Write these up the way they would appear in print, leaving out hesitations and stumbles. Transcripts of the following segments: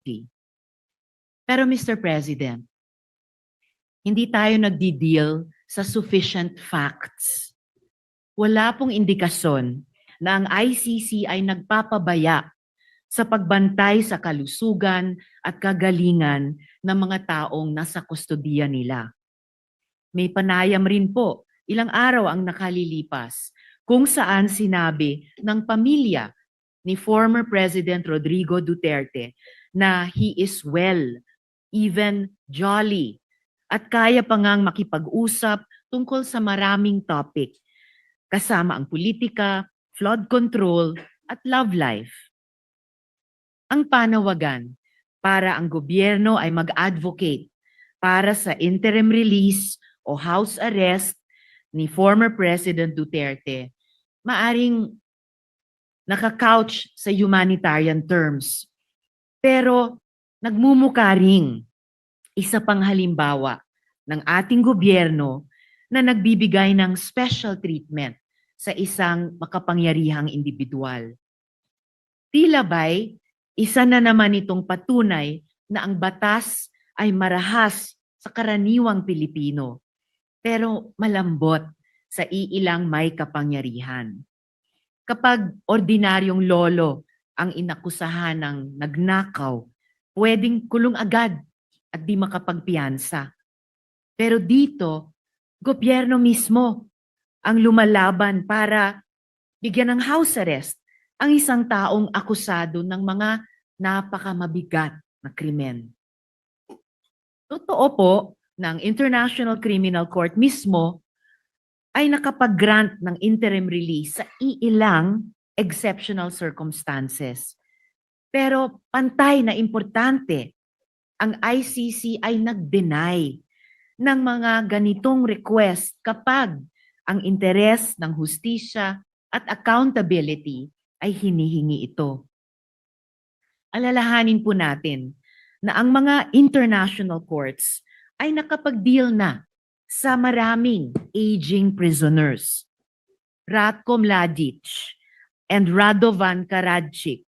guilty. Pero Mr. President, hindi tayo nagdi-deal sa sufficient facts. Wala pong indikasyon na ang ICC ay nagpapabaya sa pagbantay sa kalusugan at kagalingan ng mga taong nasa kustodiya nila. May panayam rin po, ilang araw ang nakalilipas, kung saan sinabi ng pamilya ni former President Rodrigo Duterte na he is well, even jolly, at kaya pa ngang makipag-usap tungkol sa maraming topic, kasama ang politika, flood control, at love life. Ang panawagan para ang gobyerno ay mag-advocate para sa interim release o house arrest ni former President Duterte, maaring nakakouch sa humanitarian terms. Pero nagmumukha ring isa pang halimbawa ng ating gobyerno na nagbibigay ng special treatment sa isang makapangyarihang individual. Tila ba'y isa na naman itong patunay na ang batas ay marahas sa karaniwang Pilipino, pero malambot sa iilang may kapangyarihan. Kapag ordinaryong lolo ang inakusahan ng nagnakaw, pwedeng kulong agad at di makapagpiyansa. Pero dito, gobyerno mismo ang lumalaban para bigyan ng house arrest ang isang taong akusado ng mga napakamabigat na krimen. Totoo po na ang International Criminal Court mismo ay nakapag-grant ng interim release sa iilang exceptional circumstances. Pero pantay na importante, ang ICC ay nag-deny ng mga ganitong request kapag ang interes ng hustisya at accountability ay hinihingi ito. Alalahanin po natin na ang mga international courts ay nakapag-deal na sa maraming aging prisoners. Ratko Mladic and Radovan Karadzic,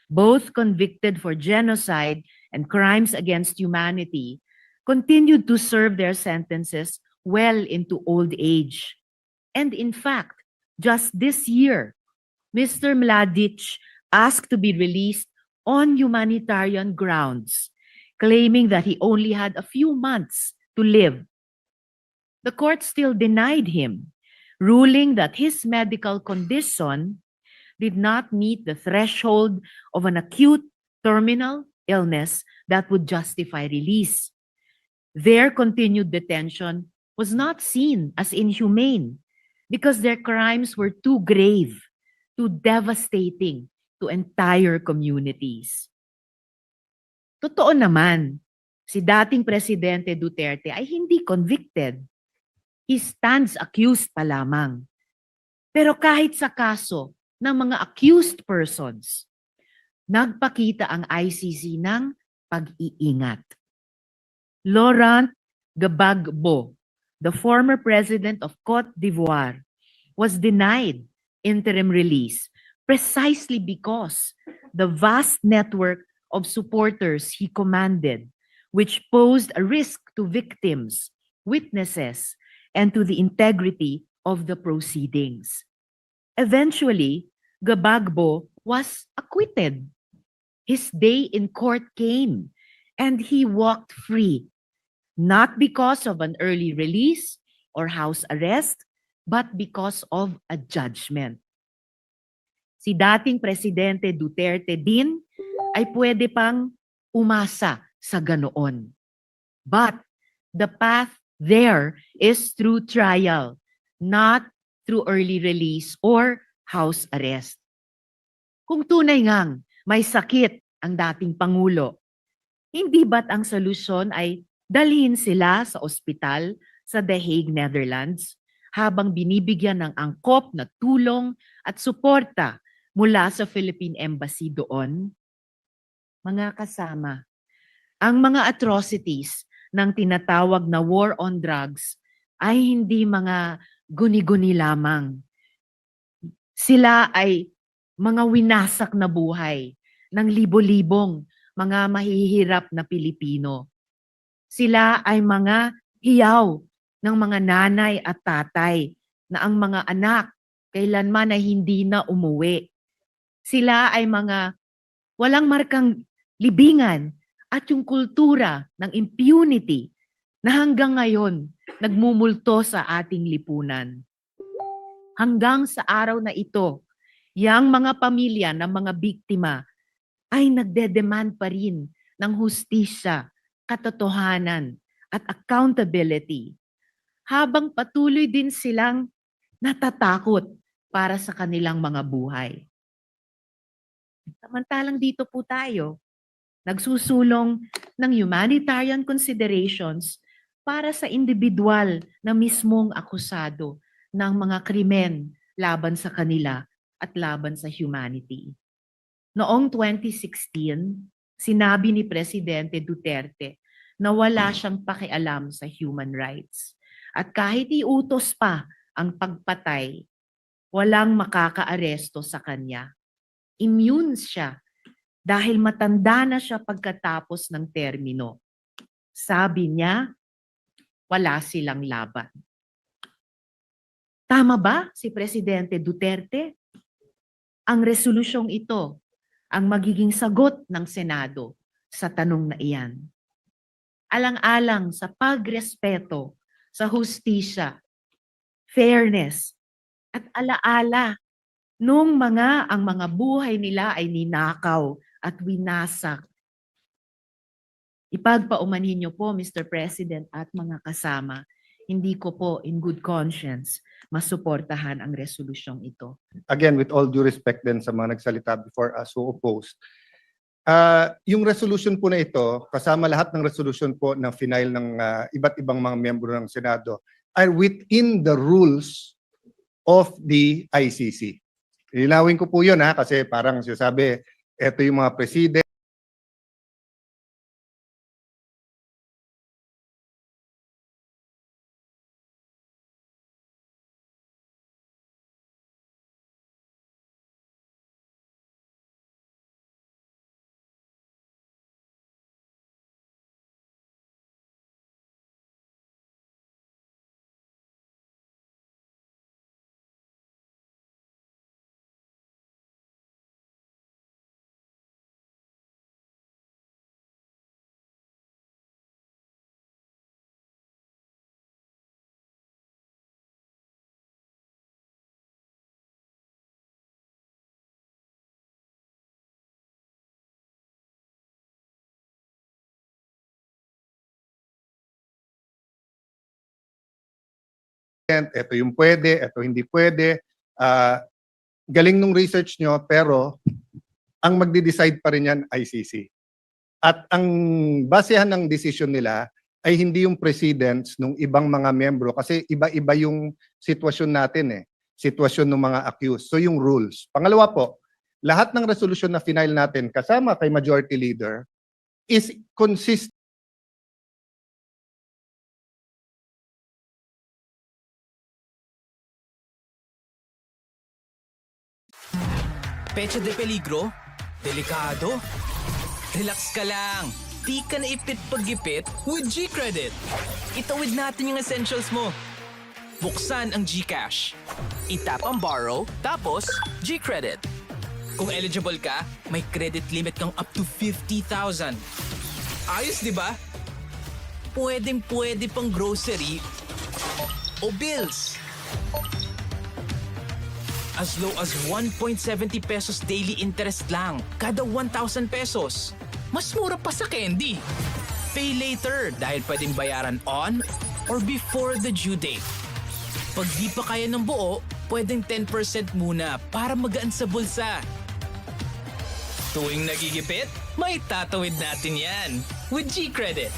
both convicted for genocide and crimes against humanity, continued to serve their sentences well into old age. And in fact, just this year, Mr. Mladic asked to be released on humanitarian grounds, claiming that he only had a few months to live. The court still denied him, ruling that his medical condition did not meet the threshold of an acute terminal illness that would justify release. Their continued detention was not seen as inhumane because their crimes were too grave, too devastating to entire communities. Totoo naman, si dating Presidente Duterte ay hindi convicted. He stands accused pa lamang. Pero kahit sa kaso ng mga accused persons, nagpakita ang ICC ng pag-iingat. Laurent Gbagbo, the former president of Cote d'Ivoire, was denied interim release precisely because the vast network of supporters he commanded, which posed a risk to victims, witnesses, and to the integrity of the proceedings. Eventually, Gbagbo was acquitted. His day in court came, and he walked free, not because of an early release or house arrest, but because of a judgment. Si dating Presidente Duterte din ay pwede pang umasa sa ganoon. But the path there is through trial, not through early release or house arrest. Kung tunay ngang may sakit ang dating Pangulo, hindi ba't ang solusyon ay dalhin sila sa ospital sa The Hague, Netherlands, habang binibigyan ng angkop na tulong at suporta mula sa Philippine Embassy doon? Mga kasama, ang mga atrocities ng tinatawag na war on drugs ay hindi mga guni-guni lamang. Sila ay mga winasak na buhay ng libo-libong mga mahihirap na Pilipino. Sila ay mga hiyaw ng mga nanay at tatay na ang mga anak kailanman ay hindi na umuwi. Sila ay mga walang markang libingan at yung kultura ng impunity na hanggang ngayon nagmumulto sa ating lipunan. Hanggang sa araw na ito, yang mga pamilya ng mga biktima ay nagde-demand pa rin ng hustisya, katotohanan at accountability, habang patuloy din silang natatakot para sa kanilang mga buhay. Samantalang dito po tayo, nagsusulong ng humanitarian considerations para sa individual na mismong akusado ng mga krimen laban sa kanila at laban sa humanity. Noong 2016, sinabi ni Presidente Duterte na wala siyang pakialam sa human rights. At kahit iutos pa ang pagpatay, walang makakaaresto sa kanya. Immune siya dahil matanda na siya pagkatapos ng termino. Sabi niya, wala silang laban. Tama ba si Presidente Duterte? Ang resolusyong ito ang magiging sagot ng Senado sa tanong na iyan. Alang-alang sa pagrespeto sa hustisya, fairness, at alaala nung ang mga buhay nila ay ninakaw at winasak. Ipagpaumanhin niyo po, Mr. President at mga kasama, hindi ko po in good conscience masuportahan ang resolusyong ito. Again, with all due respect din sa mga nagsalita before us who opposed, yung resolution po na ito, kasama lahat ng resolution po na final ng iba't ibang mga miyembro ng Senado, are within the rules of the ICC. Linawin ko po yun kasi parang sinasabi, eto yung mga president, ito yung pwede, ito hindi pwede. Galing nung research nyo, pero ang magde-decide pa rin yan ICC. At ang basehan ng decision nila ay hindi yung presidents ng ibang mga membro kasi iba-iba yung sitwasyon natin sitwasyon ng mga accused. So yung rules. Pangalawa po, lahat ng resolution na final natin kasama kay Majority Leader is consistent. Pecha de peligro? Delikado? Relax ka lang. Di ka naipit pag-ipit with G-Credit. Itawid natin yung essentials mo. Buksan ang GCash. Itap ang borrow, tapos G-Credit. Kung eligible ka, may credit limit kang up to 50,000. Ayos, di ba? Pwedeng-pwede pang grocery o bills. As low as 1.70 pesos daily interest lang kada 1,000 pesos. Mas mura pa sa candy. Pay later dahil pwedeng bayaran on or before the due date. Pag di pa kaya ng buo, pwedeng 10% muna para magaan sa bulsa. Tuwing nagigipit, may tatawid natin yan with G-Credit.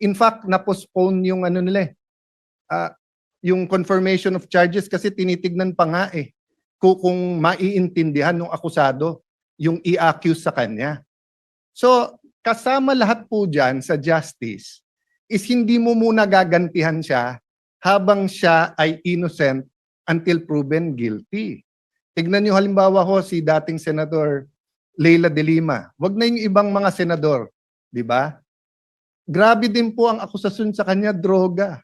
In fact, na-postpone yung nila yung confirmation of charges kasi tinitignan pa nga kung maiintindihan ng akusado yung i-accuse sa kanya. So, kasama lahat po dyan sa justice is hindi mo muna gagantihan siya habang siya ay innocent until proven guilty. Tignan niyo halimbawa ho si dating Senador Leila de Lima. Wag na yung ibang mga senador, di ba? Grabe din po ang akusasyon sa kanya, droga.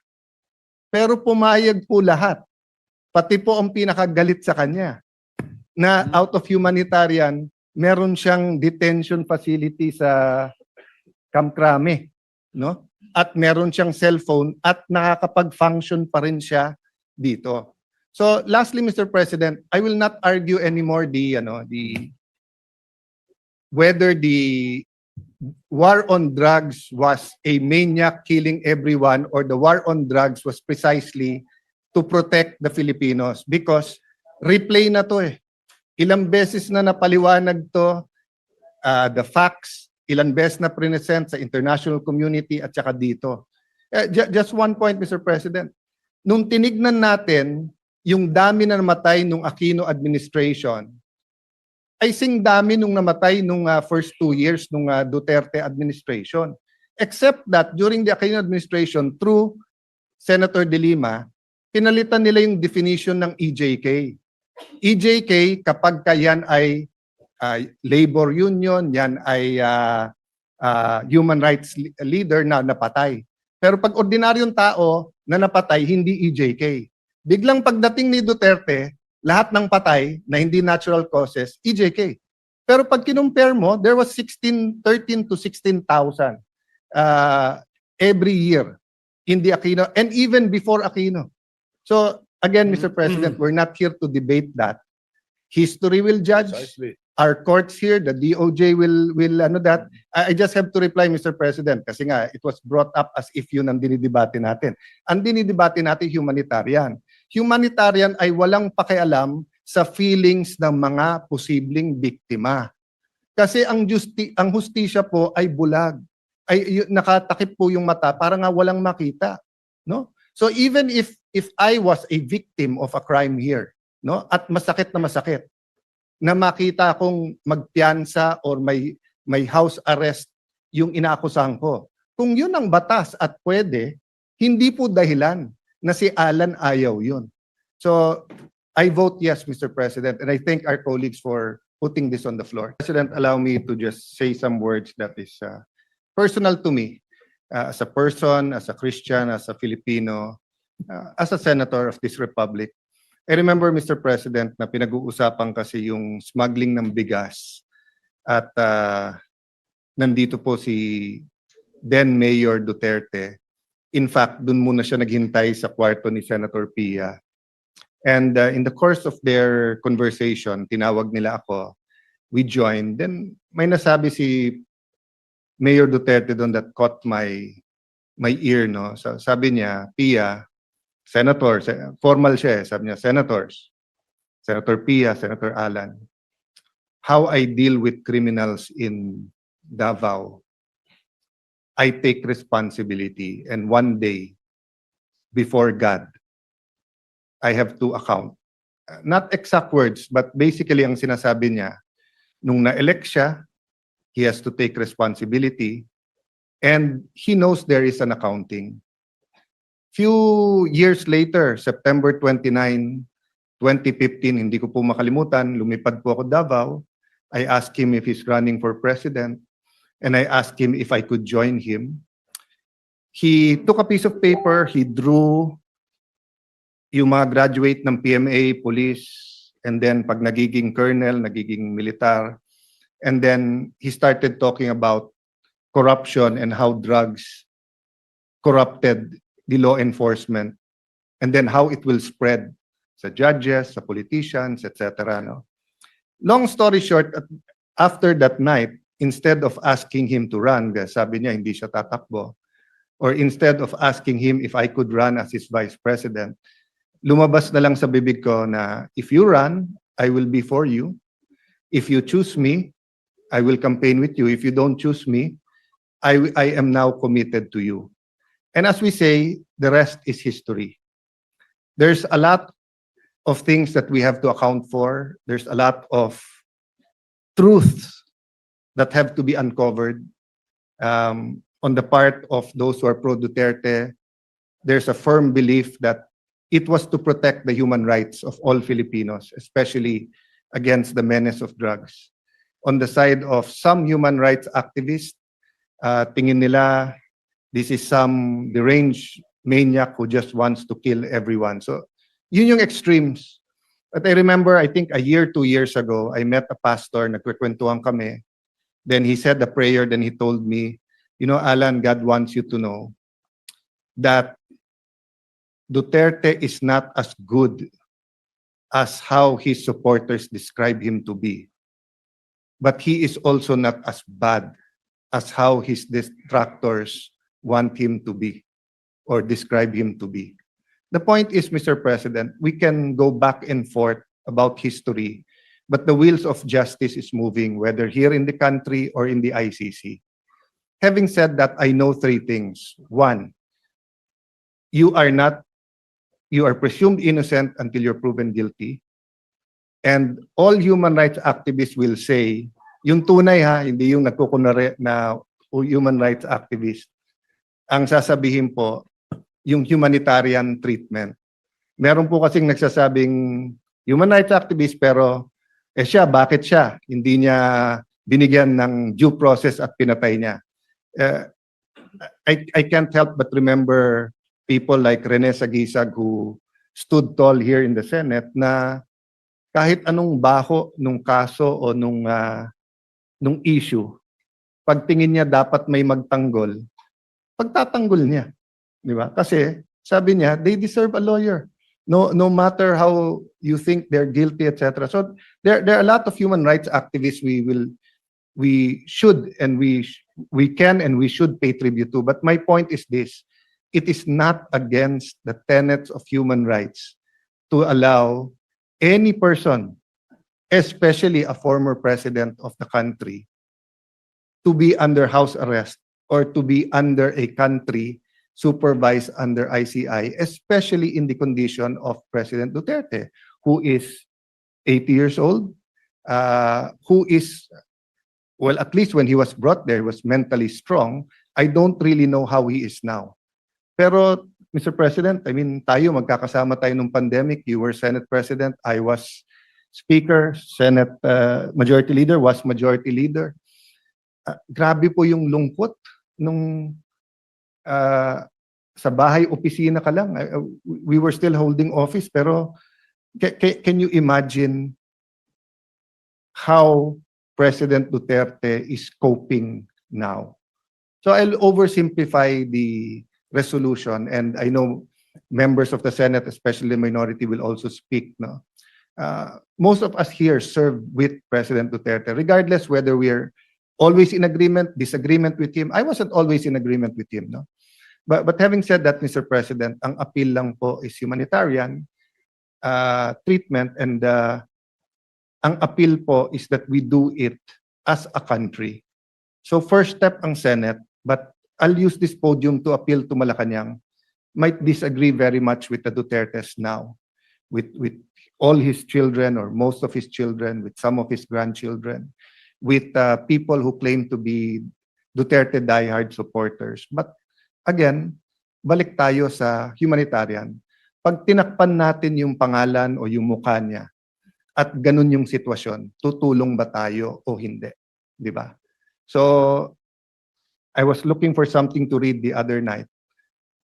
Pero pumayag po lahat. Pati po ang pinakagalit sa kanya na out of humanitarian, meron siyang detention facility sa Camp Crame, no? At meron siyang cellphone at nakakapag-function pa rin siya dito. So lastly, Mr. President, I will not argue anymore whether the war on drugs was a maniac killing everyone or the war on drugs was precisely to protect the Filipinos, because replay na to eh. Ilang beses na napaliwanag to, the facts, ilang beses na present sa international community at saka dito. Just one point, Mr. President. Nung tinignan natin yung dami na namatay nung Aquino administration, ay sing dami nung namatay nung first 2 years nung Duterte administration. Except that during the Aquino administration, through Senator De Lima, pinalitan nila yung definition ng EJK. EJK, kapag yan ay labor union, yan ay human rights leader na napatay. Pero pag ordinaryong tao na napatay, hindi EJK. Biglang pagdating ni Duterte, lahat ng patay na hindi natural causes, EJK. Pero pag kinumpare mo, there was 13 to 16,000 every year in the Aquino, and even before Aquino. So again, Mr. President, we're not here to debate that. History will judge. Precisely. Our courts here, the DOJ will that. I just have to reply, Mr. President, kasi nga it was brought up as if yun ang dinidebate natin. Ang dinidebate natin humanitarian. Humanitarian ay walang pakialam sa feelings ng mga posibleng biktima. Kasi ang hustisya po ay bulag. Ay nakatakip po yung mata para nga walang makita, no? So even if I was a victim of a crime here, no, at masakit na makita akong magpiyansa or may house arrest yung inaakusahan ko. Kung yun ang batas at pwede, hindi po dahilan na si Alan ayaw yun. So I vote yes, Mr. President, and I thank our colleagues for putting this on the floor. President, allow me to just say some words that is personal to me as a person, as a Christian, as a Filipino, as a senator of this republic. I remember, Mr. President, na pinag-uusapan kasi yung smuggling ng bigas at nandito po si then Mayor Duterte. In fact, dun muna siya naghintay sa kwarto ni Senator Pia. And in the course of their conversation, tinawag nila ako, we joined. Then may nasabi si Mayor Duterte doon that caught my ear, no? So, sabi niya, Pia, Senator, formal siya, sabi niya, Senators, Senator Pia, Senator Alan, how I deal with criminals in Davao, I take responsibility, and one day, before God, I have to account. Not exact words, but basically ang sinasabi niya, nung na-elect siya, he has to take responsibility, and he knows there is an accounting. Few years later, September 29, 2015, hindi ko po makalimutan, lumipad po ako Davao. I asked him if he's running for president, and I asked him if I could join him. He took a piece of paper, he drew yung mga graduate ng PMA, police, and then pag nagiging colonel, nagiging militar, and then he started talking about corruption and how drugs corrupted the law enforcement, and then how it will spread sa judges, sa politicians, etc. No? Long story short, after that night, instead of asking him to run, sabi niya hindi siya tatakbo, or instead of asking him if I could run as his vice president, lumabas na lang sa bibig ko na if you run, I will be for you. If you choose me, I will campaign with you. If you don't choose me, I am now committed to you. And as we say, the rest is history. There's a lot of things that we have to account for. There's a lot of truths that have to be uncovered. On the part of those who are pro-Duterte, there's a firm belief that it was to protect the human rights of all Filipinos, especially against the menace of drugs. On the side of some human rights activists, tingin nila this is some deranged maniac who just wants to kill everyone. So, yun yung extremes. But I remember, I think a year, 2 years ago, I met a pastor, nagkukwentuhan kami. Then he said a prayer, then he told me, you know, Alan, God wants you to know that Duterte is not as good as how his supporters describe him to be. But he is also not as bad as how his detractors want him to be or describe him to be. The point is, Mr. President, we can go back and forth about history, but the wheels of justice is moving, whether here in the country or in the ICC. Having said that, I know 3 things. 1, you are presumed innocent until you're proven guilty. And all human rights activists will say, yung tunay ha, hindi yung nagkukunwari na human rights activist. Ang sasabihin po, yung humanitarian treatment. Meron po kasing nagsasabing human rights activist pero siya, bakit siya? Hindi niya binigyan ng due process at pinatay niya. I can't help but remember people like Rene Sagisag who stood tall here in the Senate na kahit anong baho nung kaso o nung issue, pagtingin niya dapat may magtanggol, pagtatanggol niya. Di ba? Kasi sabi niya, they deserve a lawyer. No matter how you think they're guilty, etc. So there are a lot of human rights activists we should and we can and we should pay tribute to. But my point is this: it is not against the tenets of human rights to allow any person, especially a former president of the country, to be under house arrest or to be under a country supervised under ICI, especially in the condition of President Duterte, who is 80 years old, who is, well, at least when he was brought there, was mentally strong. I don't really know how he is now. Pero, Mr. President, I mean, tayo, magkakasama tayo nung pandemic. You were Senate President, I was Speaker, Senate Majority Leader, was Majority Leader. Grabe po yung lungkot nung sa bahay, opisina ka lang. We were still holding office, pero can you imagine how President Duterte is coping now? So I'll oversimplify the resolution, and I know members of the Senate, especially the minority, will also speak. No? Most of us here served with President Duterte, regardless whether we're always in agreement, disagreement with him. I wasn't always in agreement with him. No? But having said that, Mr. President, ang appeal lang po is humanitarian treatment, and ang appeal po is that we do it as a country. So first step ang Senate, but I'll use this podium to appeal to Malacanang, might disagree very much with the Dutertes now, with all his children or most of his children, with some of his grandchildren, with people who claim to be Duterte diehard supporters. But again, balik tayo sa humanitarian. Pag tinakpan natin yung pangalan o yung mukha niya at ganun yung sitwasyon, tutulong ba tayo o hindi? Di ba? So, I was looking for something to read the other night.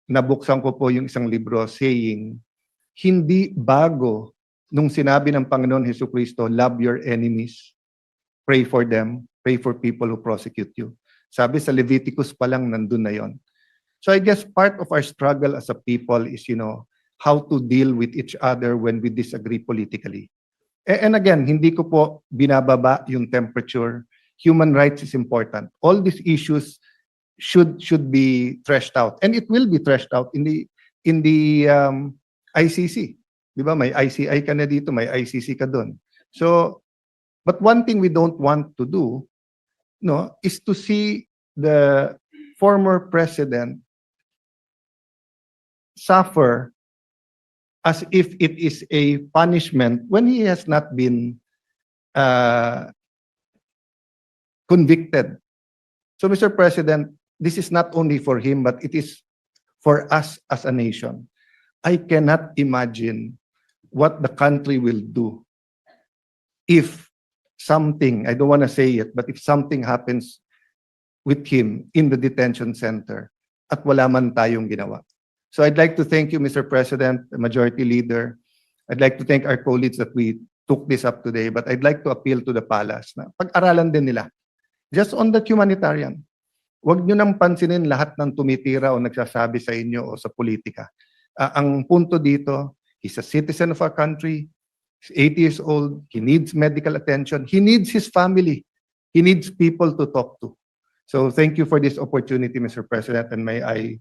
Nabuksan ko po yung isang libro saying, hindi bago nung sinabi ng Panginoon Jesucristo, love your enemies, pray for them, pray for people who prosecute you. Sabi sa Leviticus pa lang, nandun na yon. So I guess part of our struggle as a people is, how to deal with each other when we disagree politically. And again, hindi ko po binababa yung temperature. Human rights is important. All these issues should be threshed out, and it will be threshed out in the ICC. Di ba? May ICI ka na dito, may ICC ka doon. So, but one thing we don't want to do, is to see the former president suffer as if it is a punishment when he has not been convicted. So, Mr. President, this is not only for him, but it is for us as a nation. I cannot imagine what the country will do if something, I don't want to say it, but if something happens with him in the detention center at wala man tayong ginawa. So I'd like to thank you, Mr. President, the Majority Leader. I'd like to thank our colleagues that we took this up today, but I'd like to appeal to the palace na pag-aralan din nila. Just on that humanitarian, huwag nyo nang pansinin lahat ng tumitira o nagsasabi sa inyo o sa politika. Ang punto dito, he's a citizen of our country, he's 80 years old, he needs medical attention, he needs his family, he needs people to talk to. So thank you for this opportunity, Mr. President, and may I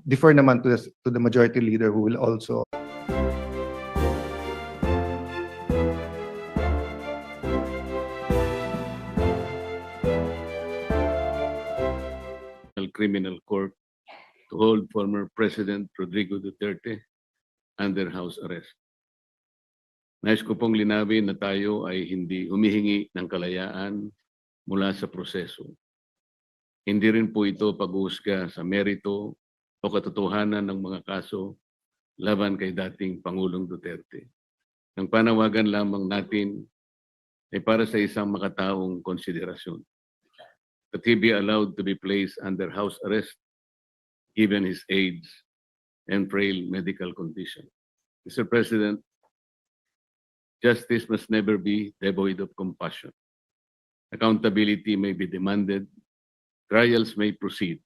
defer naman to the Majority Leader who will also Criminal Court to hold former President Rodrigo Duterte under house arrest. Nais ko pong linawin na tayo ay hindi humihingi ng kalayaan mula sa proseso. Hindi rin po ito pag-uusga sa merito o katotohanan ng mga kaso laban kay dating Pangulong Duterte. Ang panawagan lamang natin ay para sa isang makataong konsiderasyon. That he be allowed to be placed under house arrest given his age and frail medical condition. Mr. President, justice must never be devoid of compassion. Accountability may be demanded, trials may proceed,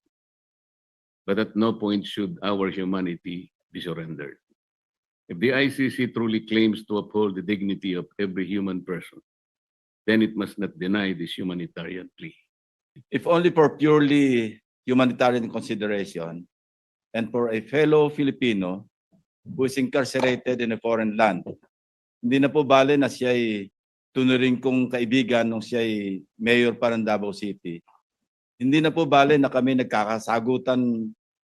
but at no point should our humanity be surrendered. If the ICC truly claims to uphold the dignity of every human person, then it must not deny this humanitarian plea. If only for purely humanitarian consideration and for a fellow Filipino who is incarcerated in a foreign land, hindi na po bale na siya ay tunuring kong kaibigan nung siya ay mayor pa ng Davao City. Hindi na po bale na kami nagkakasagutan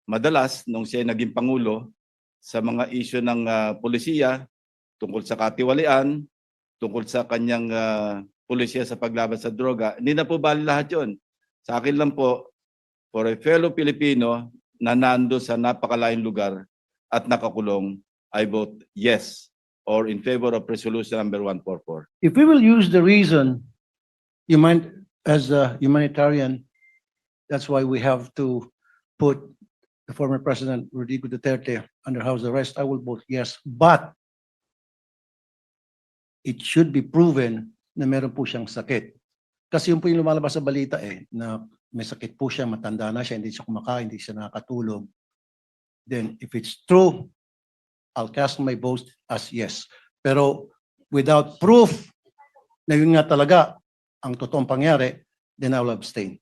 madalas nung siya ay naging Pangulo sa mga issue ng polisiya tungkol sa katiwalian, tungkol sa kanyang polisiya sa paglaban sa droga. Hindi na po bale lahat yun. Sa akin lang po, for a fellow Filipino na nando sa napakalayong lugar at nakakulong, I vote yes or in favor of resolution number 144. If we will use the reason as a humanitarian, that's why we have to put the former President Rodrigo Duterte under house arrest, I will vote yes. But it should be proven na meron po siyang sakit. Kasi yun po yung lumalabas sa balita na may sakit po siya, matanda na siya, hindi siya kumakain, hindi siya nakakatulog. Then if it's true, I'll cast my vote as yes. Pero without proof na yun nga talaga ang totoong pangyari, then I will abstain.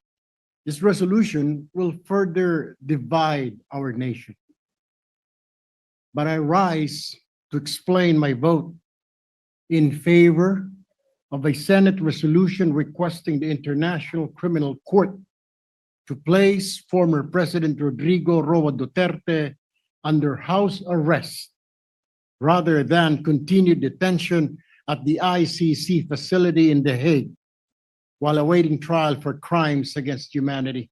This resolution will further divide our nation. But I rise to explain my vote in favor of a Senate resolution requesting the International Criminal Court to place former President Rodrigo Roa Duterte under house arrest rather than continued detention at the ICC facility in The Hague while awaiting trial for crimes against humanity.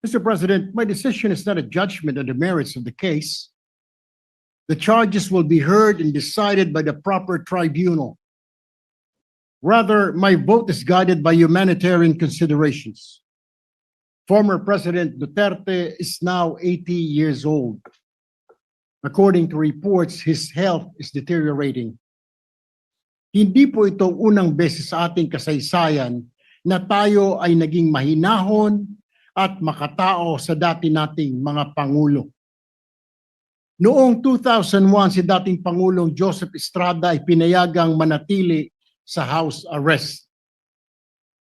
Mr. President, my decision is not a judgment on the merits of the case. The charges will be heard and decided by the proper tribunal. Rather, my vote is guided by humanitarian considerations. Former President Duterte is now 80 years old. According to reports, his health is deteriorating. Hindi po ito unang beses sa ating kasaysayan na tayo ay naging mahinahon at makatao sa dati nating mga pangulo. Noong 2001, si dating Pangulong Joseph Estrada ay pinayagang manatili sa house arrest.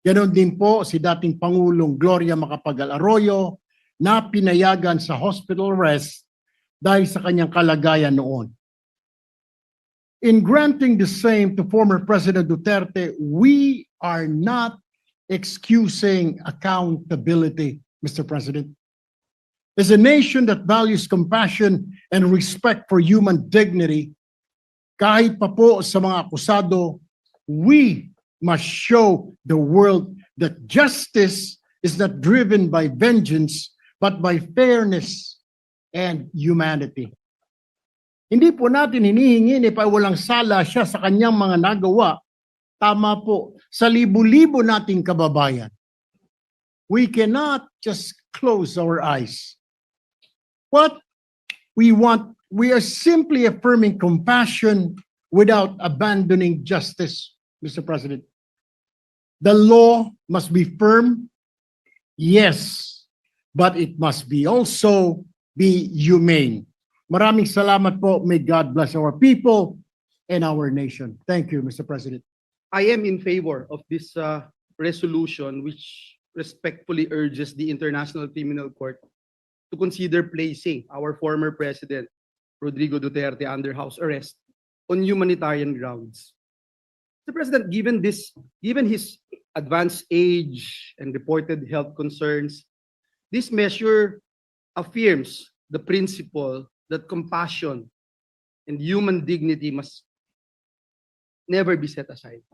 Ganon din po si dating Pangulong Gloria Macapagal Arroyo na pinayagan sa hospital arrest dahil sa kanyang kalagayan noon. In granting the same to former President Duterte, we are not excusing accountability, Mr. President. As a nation that values compassion and respect for human dignity, kahit pa po sa mga akusado, we must show the world that justice is not driven by vengeance, but by fairness and humanity. Hindi po natin hinihingi ni pa walang sala siya sa kanyang mga nagawa. Tama po, sa libu-libo nating kababayan. We cannot just close our eyes. What we want, we are simply affirming compassion without abandoning justice, Mr. President. The law must be firm, yes, but it must be also be humane. Maraming salamat po. May God bless our people and our nation. Thank you, Mr. President. I am in favor of this resolution, which respectfully urges the International Criminal Court to consider placing our former president, Rodrigo Duterte, under house arrest on humanitarian grounds. Mr. President, given his advanced age and reported health concerns, this measure affirms the principle that compassion and human dignity must never be set aside,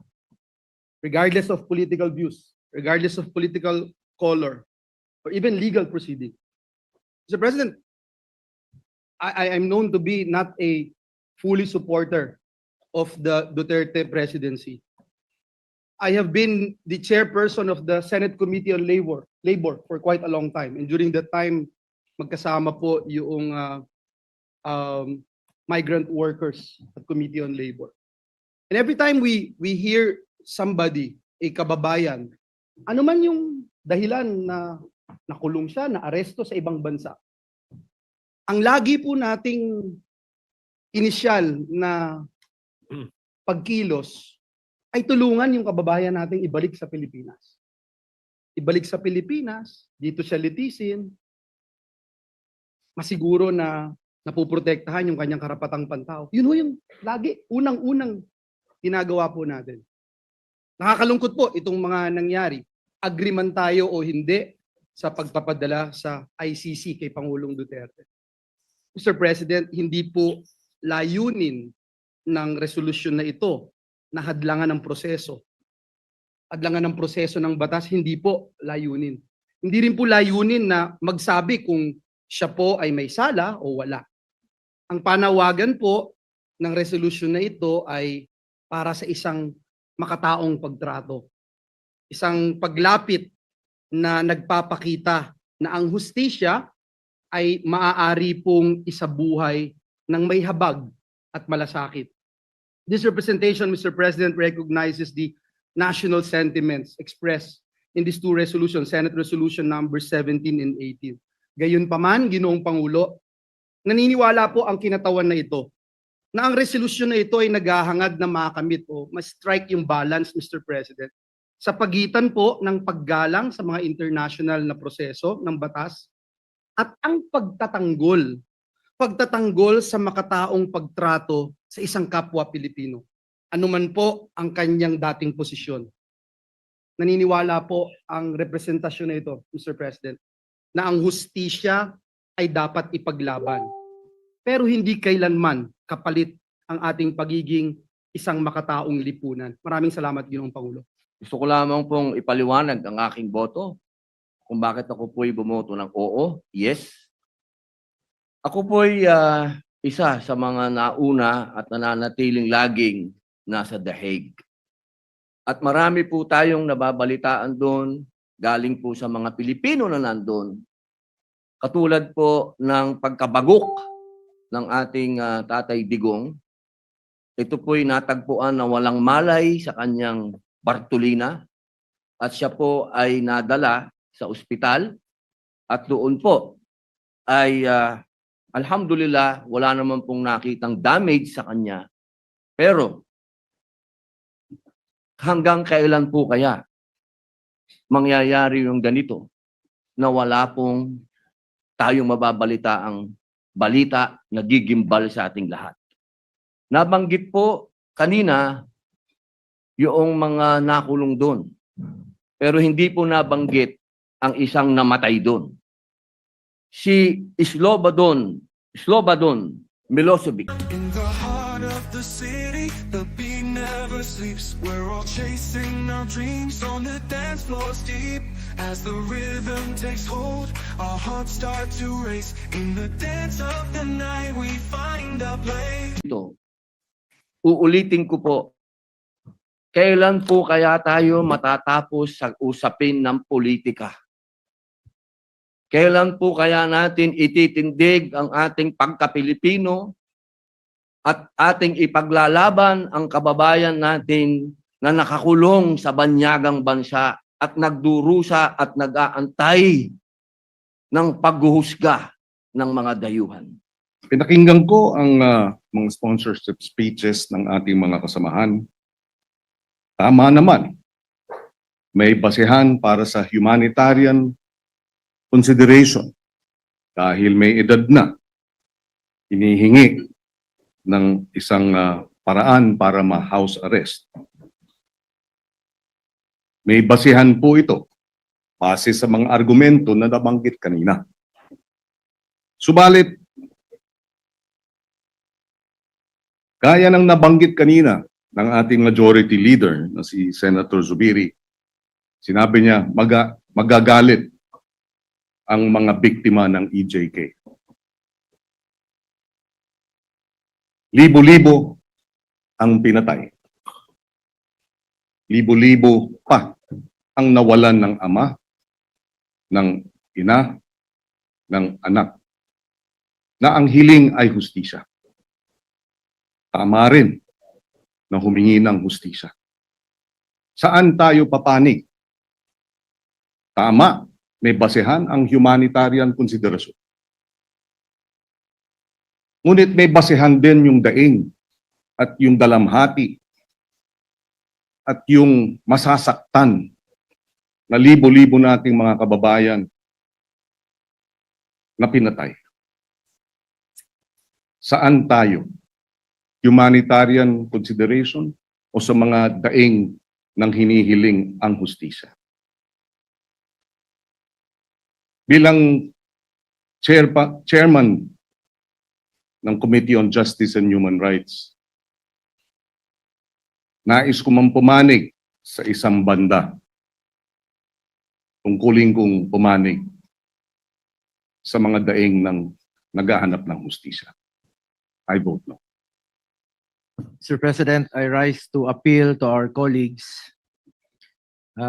regardless of political views, regardless of political color, or even legal proceeding. Mr. President, I am known to be not a fully supporter of the Duterte presidency. I have been the chairperson of the Senate Committee on Labor for quite a long time. And during that time, magkasama po yung migrant workers at Committee on Labor. And every time we hear somebody, a kababayan, ano man yung dahilan na nakulong siya, na aresto sa ibang bansa, ang lagi po nating inisyal na pagkilos ay tulungan yung kababayan nating ibalik sa Pilipinas. Ibalik sa Pilipinas, dito siya litisin, masiguro na napuprotektahan yung kanyang karapatang pantao. Yun ho yung lagi, unang-unang ginagawa po natin. Nakakalungkot po itong mga nangyari. Agree man tayo o hindi sa pagpapadala sa ICC kay Pangulong Duterte. Mr. President, hindi po layunin ng resolusyon na ito na hadlangan ng proseso. Hadlangan ng proseso ng batas, hindi po layunin. Hindi rin po layunin na magsabi kung siya po ay may sala o wala. Ang panawagan po ng resolusyon na ito ay para sa isang makataong pagtrato. Isang paglapit na nagpapakita na ang hustisya ay maaari pong isabuhay ng may habag at malasakit. This representation, Mr. President, recognizes the national sentiments expressed in these two resolutions, Senate Resolution number 17 and 18. Gayunpaman, Ginoong Pangulo, naniniwala po ang kinatawan na ito na ang resolusyon na ito ay naghahangad na makamit o ma-strike yung balance, Mr. President, sa pagitan po ng paggalang sa mga international na proseso ng batas at ang pagtatanggol sa makataong pagtrato sa isang kapwa Pilipino. Anuman po ang kanyang dating posisyon. Naniniwala po ang representasyon na ito, Mr. President, na ang hustisya ay dapat ipaglaban. Pero hindi kailanman kapalit ang ating pagiging isang makataong lipunan. Maraming salamat, Ginoong Pangulo. Gusto ko lamang pong ipaliwanag ang aking boto kung bakit ako po'y bumoto ng oo, yes. Ako po'y isa sa mga nauna at nananatiling laging nasa The Hague. At marami po tayong nababalitaan doon, galing po sa mga Pilipino na nandun. Katulad po ng pagkabagok ng ating Tatay Digong. Ito po'y natagpuan na walang malay sa kanyang Bartolina at siya po ay nadala sa ospital at doon po ay alhamdulillah wala naman pong nakitang damage sa kanya. Pero hanggang kailan po kaya mangyayari yung ganito na wala pong tayong mababalita ang balita na gigimbal sa ating lahat? Nabanggit po kanina yung mga nakulong doon. Pero hindi po nabanggit ang isang namatay doon. Si Slobodan Milosevic. In the heart of the city, the beat never never sleeps. We're all chasing our dreams on the dance floors deep. As the rhythm takes hold, our hearts start to race. In the dance of the night, we find our place. Ito, uulitin ko po, kailan po kaya tayo matatapos sa usapin ng politika? Kailan po kaya natin ititindig ang ating pagka-Pilipino at ating ipaglalaban ang kababayan natin na nakakulong sa banyagang bansa at nagdurusa at nag-aantay ng paghuhusga ng mga dayuhan? Pinakinggan ko ang mga sponsorship speeches ng ating mga kasamahan. Tama naman. May basehan para sa humanitarian consideration dahil may edad na. Hinihingi ng isang paraan para ma-house arrest. May basehan po ito base sa mga argumento na nabanggit kanina. Subalit, gaya ng nabanggit kanina ng ating majority leader na si Senator Zubiri, sinabi niya magagalit ang mga biktima ng EJK. Libo-libo ang pinatay. Libo-libo pa ang nawalan ng ama, ng ina, ng anak, na ang hiling ay hustisya. Tama rin na humingi ng hustisya. Saan tayo papanig? Tama, may basehan ang humanitarian konsiderasyon. Ngunit may basehan din yung daing at yung dalamhati at yung masasaktan na libo-libo nating mga kababayan na pinatay. Saan tayo? Humanitarian consideration o sa mga daing ng hinihiling ang hustisya? Bilang chairman ng Committee on Justice and Human Rights, nais ko mang pumanig sa isang banda. Tungkulin kong pumanig sa mga daing ng naghahanap ng hustisya. I vote no. Mr. President, I rise to appeal to our colleagues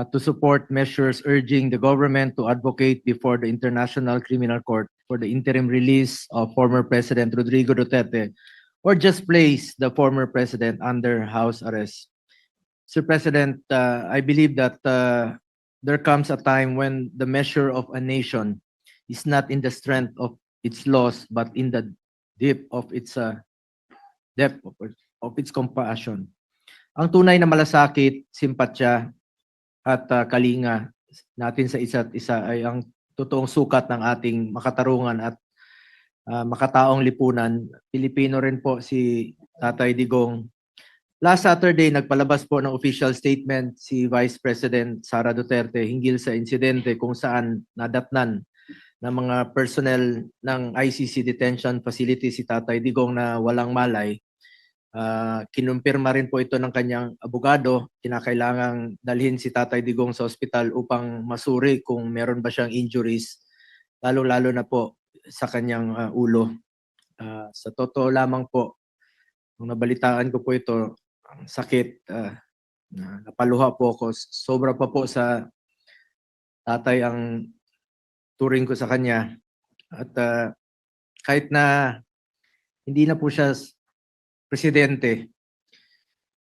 to support measures urging the government to advocate before the International Criminal Court for the interim release of former President Rodrigo Duterte or just place the former president under house arrest. Mr. President, I believe that there comes a time when the measure of a nation is not in the strength of its laws, but in the depth of its compassion. Ang tunay na malasakit, simpatya, at kalinga natin sa isa't isa ay ang totoong sukat ng ating makatarungan at makataong lipunan. Pilipino rin po si Tatay Digong. Last Saturday, nagpalabas po ng official statement si Vice President Sara Duterte hinggil sa insidente kung saan nadatnan ng mga personnel ng ICC detention facility si Tatay Digong na walang malay. Kinumpirma rin po ito ng kanyang abogado. Kinakailangang dalhin si Tatay Digong sa ospital upang masuri kung meron ba siyang injuries, lalo-lalo na po sa kanyang ulo. Sa totoo lamang po, nung nabalitaan ko po ito, ang sakit, napaluha po ako. Sobra pa po sa tatay ang turing ko sa kanya. At kahit na hindi na po siya presidente,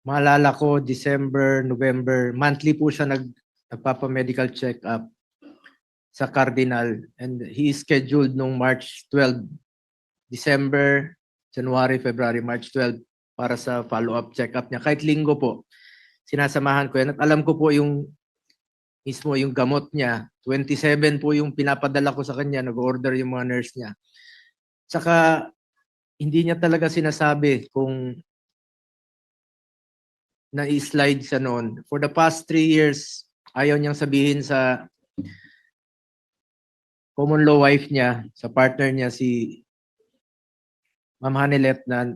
maalala ko December, November, monthly po siya nagpapa-medical check-up sa Cardinal, and he is scheduled nung March 12, December, January, February, March 12 para sa follow-up check-up niya. Kahit linggo po, sinasamahan ko yan. At alam ko po yung mismo yung gamot niya, 27 po yung pinapadala ko sa kanya, nag-order yung mga nurse niya. Saka hindi niya talaga sinasabi kung na-slide siya noon. For the past 3 years, ayaw niyang sabihin sa common law wife niya, sa partner niya si Ma'am Hanilet, na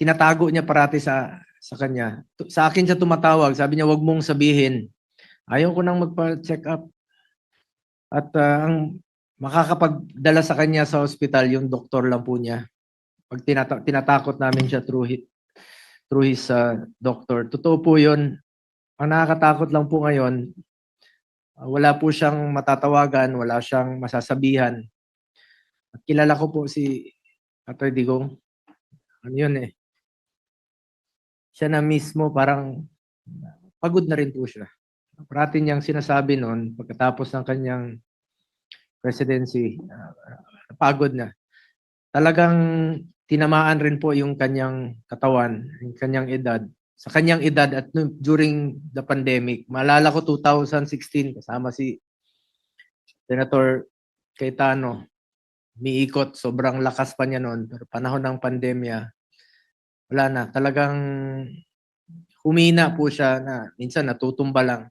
tinatago niya parati sa sa kanya. Sa akin siya tumatawag, sabi niya, wag mong sabihin. Ayaw ko nang magpa-check up. At ang makakapagdala sa kanya sa ospital, yung doktor lang po niya. Pag tinatakot namin siya through his doctor. Totoo po yun. Ang nakakatakot lang po ngayon, wala po siyang matatawagan, wala siyang masasabihan. At kilala ko po si Atty. Digong. Ano yun eh. Siya na mismo parang pagod na rin po siya. Parati niyang sinasabi noon pagkatapos ng kanyang presidency, pagod na. Talagang tinamaan rin po yung kanyang katawan, yung kanyang edad. Sa kanyang edad at during the pandemic, maalala ko 2016 kasama si Senator Cayetano, miikot, sobrang lakas pa niya noon. Pero panahon ng pandemya, wala na. Talagang humina po siya na minsan natutumba lang.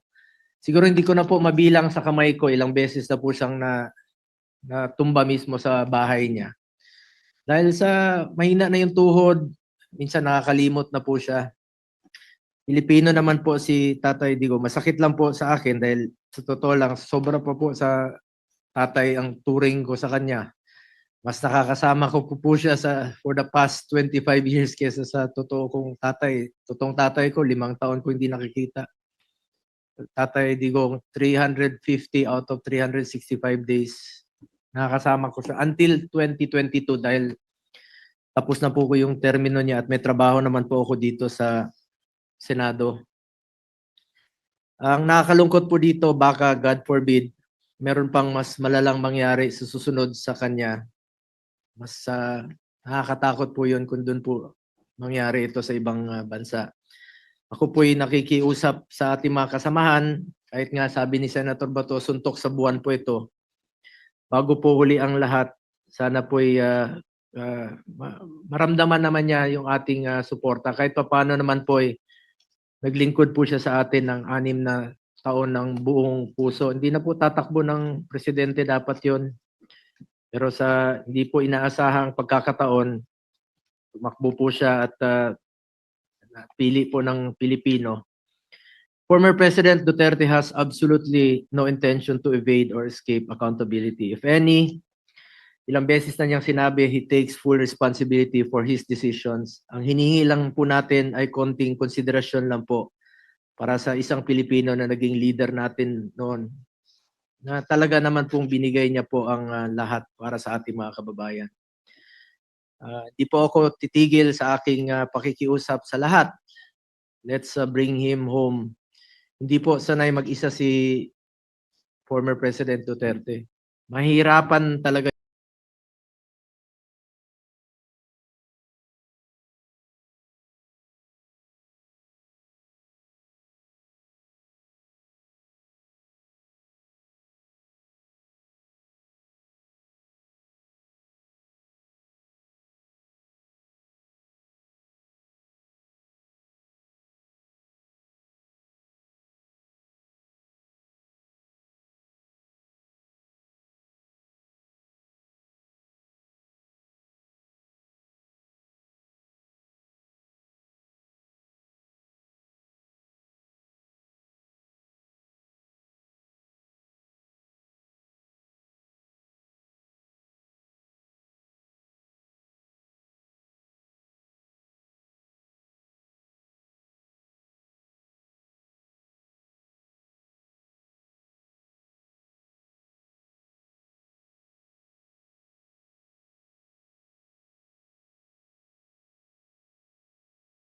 Siguro hindi ko na po mabilang sa kamay ko, ilang beses na po siyang natumba mismo sa bahay niya. Dahil sa mahina na yung tuhod, minsan nakakalimot na po siya. Pilipino naman po si Tatay Digo. Masakit lang po sa akin dahil sa totoo lang, sobra pa po sa tatay ang turing ko sa kanya. Mas nakakasama ko po siya for the past 25 years kesa sa totoong tatay ko, 5 taon ko hindi nakikita. Tatay Digong, 350 out of 365 days. Nakakasama ko siya until 2022 dahil tapos na po ko yung termino niya at may trabaho naman po ako dito sa Senado. Ang nakakalungkot po dito, baka God forbid, meron pang mas malalang mangyari sa susunod sa kanya. Mas nakakatakot po yun kung doon po mangyari ito sa ibang bansa. Ako po'y nakikiusap sa ating mga kasamahan, kahit nga sabi ni Senator Bato, suntok sa buwan po ito. Bago po huli ang lahat, sana po'y maramdaman naman niya yung ating suporta. Kahit paano naman po'y naglingkod po siya sa atin ng 6 na taon ng buong puso. Hindi na po tatakbo ng presidente, dapat yon. Pero sa hindi po inaasahang pagkakataon, tumakbo po siya at pili po ng Pilipino. Former President Duterte has absolutely no intention to evade or escape accountability. If any, ilang beses na niyang sinabi, he takes full responsibility for his decisions. Ang hinihingi lang po natin ay konting konsiderasyon lang po para sa isang Pilipino na naging leader natin noon, na talaga naman pong binigay niya po ang lahat para sa ating mga kababayan. Di po ako titigil sa aking pakikiusap sa lahat. Let's bring him home. Hindi po sanay mag-isa si former President Duterte. Mahirapan talaga